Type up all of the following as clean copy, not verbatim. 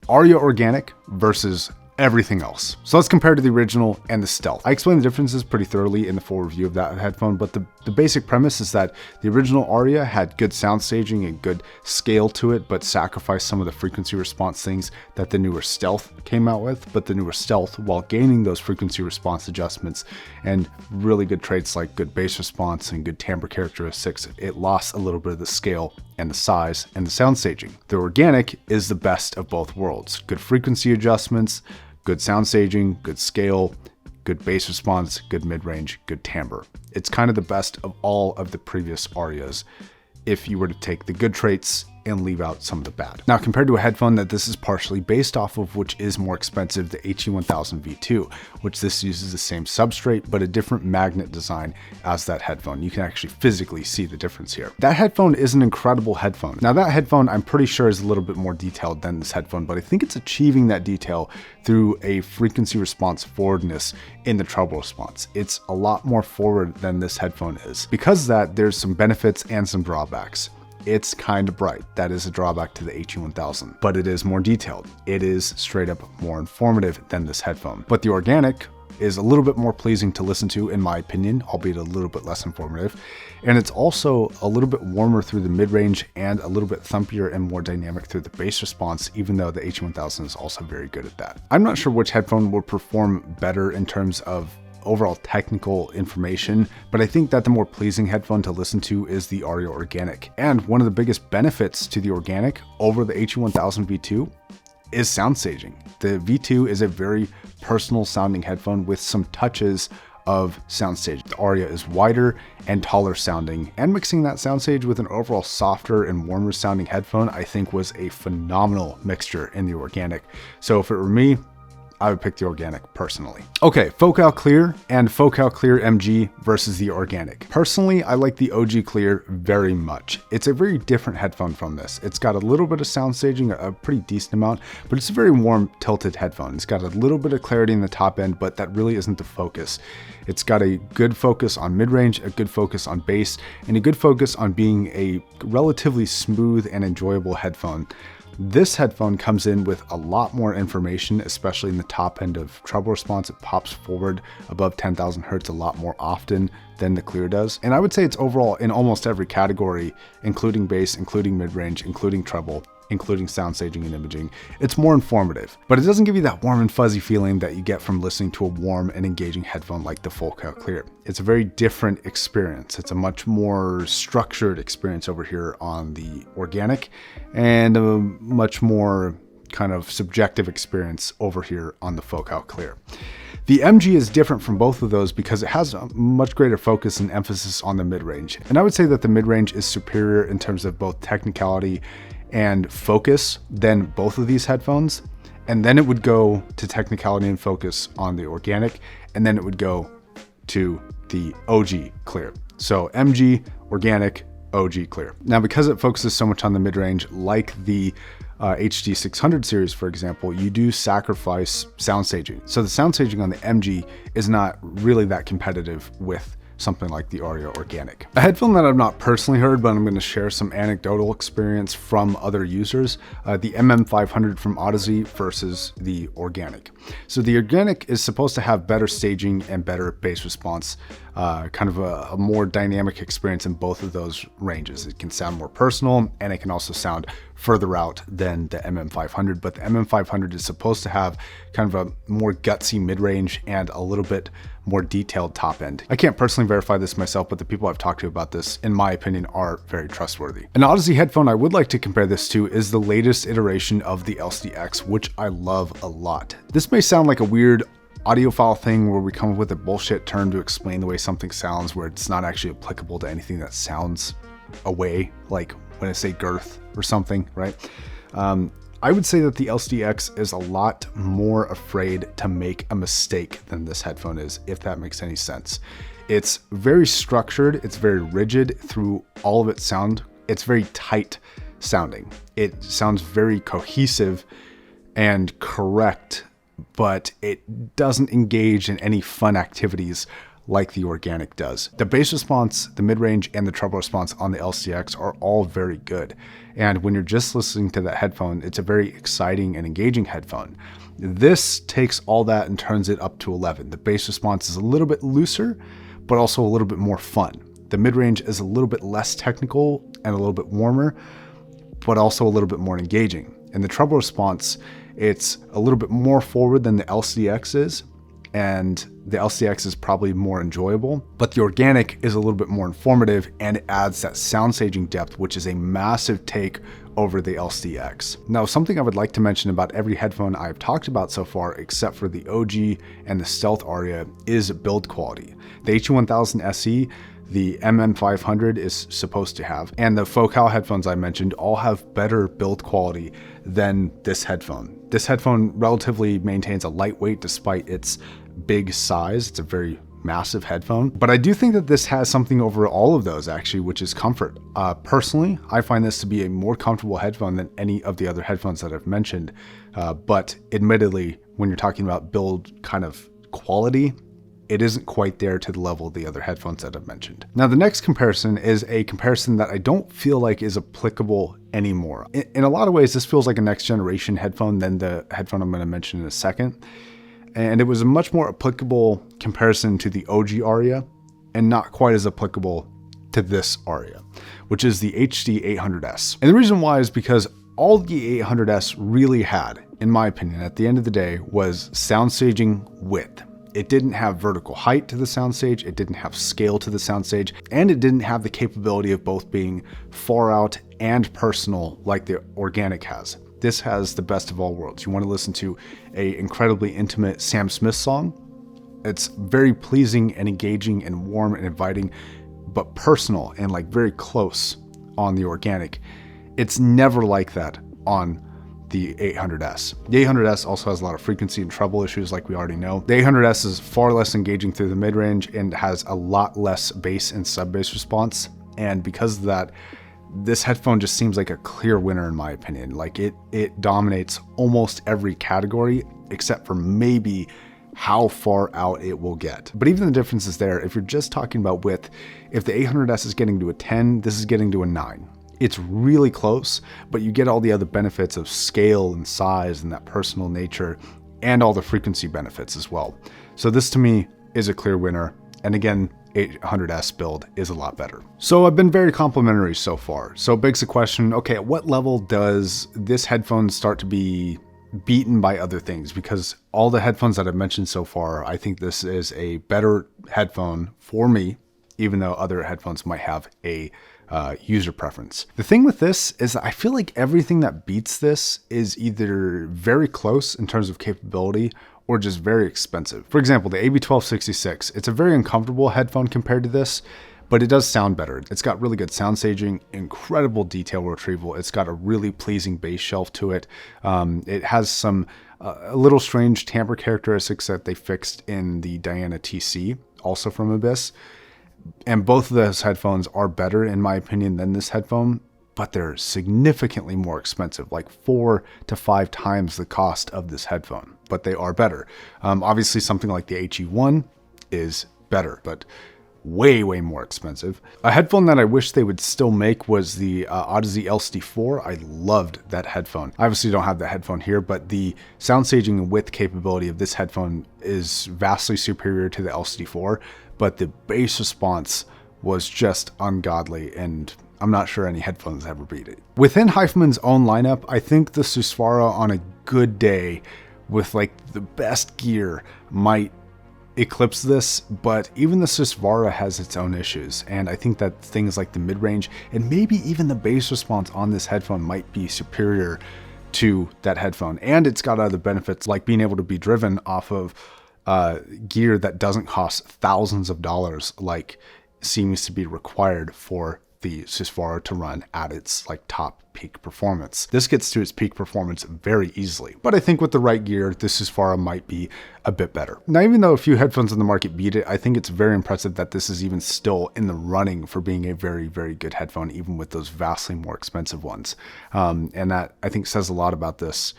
Arya Organic versus everything else. So let's compare to the original and the Stealth. I explained the differences pretty thoroughly in the full review of that headphone, but the basic premise is that the original Arya had good sound staging and good scale to it, but sacrificed some of the frequency response things that the newer Stealth came out with. But the newer Stealth, while gaining those frequency response adjustments and really good traits like good bass response and good timbre characteristics, it lost a little bit of the scale and the size and the sound staging. The Organic is the best of both worlds. Good frequency adjustments, good sound staging, good scale, good bass response, good mid-range, good timbre. It's kind of the best of all of the previous Aryas if you were to take the good traits and leave out some of the bad. Now, compared to a headphone that this is partially based off of, which is more expensive, the HE1000 V2, which this uses the same substrate, but a different magnet design as that headphone. You can actually physically see the difference here. That headphone is an incredible headphone. Now, that headphone, I'm pretty sure is a little bit more detailed than this headphone, but I think it's achieving that detail through a frequency response forwardness in the treble response. It's a lot more forward than this headphone is. Because of that, there's some benefits and some drawbacks. It's kind of bright. That is a drawback to the HE1000, but it is more detailed. It is straight up more informative than this headphone. But the Organic is a little bit more pleasing to listen to, in my opinion, albeit a little bit less informative. And it's also a little bit warmer through the mid-range and a little bit thumpier and more dynamic through the bass response, even though the HE1000 is also very good at that. I'm not sure which headphone would perform better in terms of overall technical information, but I think that the more pleasing headphone to listen to is the Arya Organic. And one of the biggest benefits to the Organic over the HE1000 V2 is sound staging. The V2 is a very personal sounding headphone with some touches of soundstage. The Arya is wider and taller sounding, and mixing that soundstage with an overall softer and warmer sounding headphone, I think was a phenomenal mixture in the Organic. So if it were me, I would pick the Organic personally. Okay, Focal Clear and Focal Clear MG versus the Organic. Personally, I like the OG Clear very much. It's a very different headphone from this. It's got a little bit of sound staging, a pretty decent amount, but it's a very warm, tilted headphone. It's got a little bit of clarity in the top end, but that really isn't the focus. It's got a good focus on mid-range, a good focus on bass, and a good focus on being a relatively smooth and enjoyable headphone. This headphone comes in with a lot more information, especially in the top end of treble response. It pops forward above 10,000 hertz a lot more often than the Clear does. And I would say it's overall in almost every category, including bass, including mid-range, including treble, including sound staging and imaging. It's more informative, but it doesn't give you that warm and fuzzy feeling that you get from listening to a warm and engaging headphone like the Focal Clear. It's a very different experience. It's a much more structured experience over here on the Organic, and a much more kind of subjective experience over here on the Focal Clear. The MG is different from both of those because it has a much greater focus and emphasis on the mid-range. And I would say that the mid-range is superior in terms of both technicality and focus than both of these headphones. And then it would go to technicality and focus on the Organic, and then it would go to the OG Clear. So MG, Organic, OG Clear. Now, because it focuses so much on the mid-range, like the HD600 series, for example, you do sacrifice sound staging. So the sound staging on the MG is not really that competitive with something like the Arya Organic. A headphone that I've not personally heard, but I'm going to share some anecdotal experience from other users, the MM500 from Odyssey versus the Organic. So the Organic is supposed to have better staging and better bass response, kind of a more dynamic experience in both of those ranges. It can sound more personal, and it can also sound further out than the MM500, but the MM500 is supposed to have kind of a more gutsy mid-range and a little bit more detailed top end. I can't personally verify this myself, but the people I've talked to about this, in my opinion, are very trustworthy. An Odyssey headphone I would like to compare this to is the latest iteration of the LCD-X, which I love a lot. This may sound like a weird audiophile thing where we come up with a bullshit term to explain the way something sounds, where it's not actually applicable to anything that sounds a way, like when I say girth or something, right? I would say that the LCD-X is a lot more afraid to make a mistake than this headphone is, if that makes any sense. It's very structured, it's very rigid through all of its sound. It's very tight sounding. It sounds very cohesive and correct, but it doesn't engage in any fun activities like the Organic does. The bass response, the mid-range, and the treble response on the LCX are all very good. And when you're just listening to that headphone, it's a very exciting and engaging headphone. This takes all that and turns it up to 11. The bass response is a little bit looser, but also a little bit more fun. The mid-range is a little bit less technical and a little bit warmer, but also a little bit more engaging. And the treble response, it's a little bit more forward than the LCX is, and the LCX is probably more enjoyable, but the Organic is a little bit more informative and it adds that sound staging depth, which is a massive take over the LCX. Now, something I would like to mention about every headphone I've talked about so far, except for the OG and the Stealth Arya, is build quality. The HE1000 SE, the MM500 is supposed to have, and the Focal headphones I mentioned all have better build quality than this headphone. This headphone relatively maintains a lightweight despite its big size. It's a very massive headphone, but I do think that this has something over all of those actually, which is comfort. Personally, I find this to be a more comfortable headphone than any of the other headphones that I've mentioned. But admittedly, when you're talking about build kind of quality, it isn't quite there to the level of the other headphones that I've mentioned. Now, the next comparison is a comparison that I don't feel like is applicable anymore. In a lot of ways, this feels like a next generation headphone than the headphone I'm going to mention in a second. And it was a much more applicable comparison to the OG Arya and not quite as applicable to this Arya, which is the HD800S. And the reason why is because all the 800S really had, in my opinion, at the end of the day, was sound staging width. It didn't have vertical height to the soundstage, it didn't have scale to the soundstage, and it didn't have the capability of both being far out and personal like the Organic has. This has the best of all worlds. You want to listen to an incredibly intimate Sam Smith song. It's very pleasing and engaging and warm and inviting, but personal and like very close on the Organic. It's never like that on the 800S. The 800S also has a lot of frequency and treble issues like we already know. The 800S is far less engaging through the mid-range and has a lot less bass and sub-bass response. And because of that, this headphone just seems like a clear winner in my opinion. Like it dominates almost every category except for maybe how far out it will get. But even the difference is there. If you're just talking about width, if the 800S is getting to a 10, this is getting to a 9. It's really close, but you get all the other benefits of scale and size and that personal nature and all the frequency benefits as well. So this to me is a clear winner. And again, 800S build is a lot better. So I've been very complimentary so far. So it begs the question, okay, at what level does this headphone start to be beaten by other things? Because all the headphones that I've mentioned so far, I think this is a better headphone for me, even though other headphones might have a user preference. The thing with this is that I feel like everything that beats this is either very close in terms of capability or just very expensive. For example, the AB1266, it's a very uncomfortable headphone compared to this, but it does sound better. It's got really good sound staging, incredible detail retrieval. It's got a really pleasing bass shelf to it. It has some a little strange tamper characteristics that they fixed in the Diana TC, also from Abyss. And both of those headphones are better, in my opinion, than this headphone, but they're significantly more expensive, like 4 to 5 times the cost of this headphone, but they are better. Obviously, something like the HE1 is better, but way more expensive. A headphone that I wish they would still make was the Odyssey LCD4. I loved that headphone. I obviously don't have that headphone here, but the sound staging and width capability of this headphone is vastly superior to the LCD4, but the bass response was just ungodly, and I'm not sure any headphones ever beat it. Within Hifiman's own lineup, I think the Susvara on a good day with like the best gear might eclipse this, but even the Susvara has its own issues, and I think that things like the mid-range and maybe even the bass response on this headphone might be superior to that headphone. And it's got other benefits like being able to be driven off of gear that doesn't cost thousands of dollars like seems to be required for the Susvara to run at its like top peak performance. This gets to its peak performance very easily, but I think with the right gear, the Susvara might be a bit better. Now, even though a few headphones on the market beat it, I think it's very impressive that this is even still in the running for being a very good headphone, even with those vastly more expensive ones. And that I think says a lot about this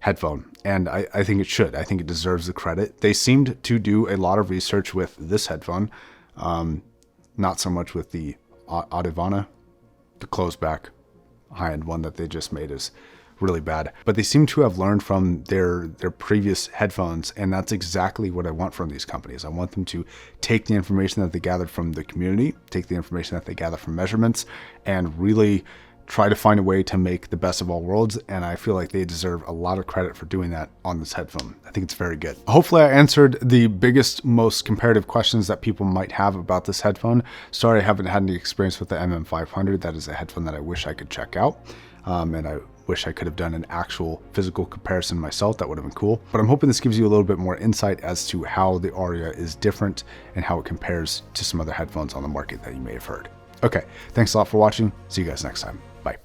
headphone, and I think it should. I think it deserves the credit. They seemed to do a lot of research with this headphone, not so much with the Audivana. The closed back high-end one that they just made is really bad, but they seem to have learned from their previous headphones, and that's exactly what I want from these companies. I want them to take the information that they gathered from the community, take the information that they gather from measurements, and really try to find a way to make the best of all worlds, and I feel like they deserve a lot of credit for doing that on this headphone. I think it's very good. Hopefully I answered the biggest, most comparative questions that people might have about this headphone. Sorry I haven't had any experience with the MM500. That is a headphone that I wish I could check out, and I wish I could have done an actual physical comparison myself. That would have been cool. But I'm hoping this gives you a little bit more insight as to how the Arya is different and how it compares to some other headphones on the market that you may have heard. Okay, thanks a lot for watching. See you guys next time. Bye.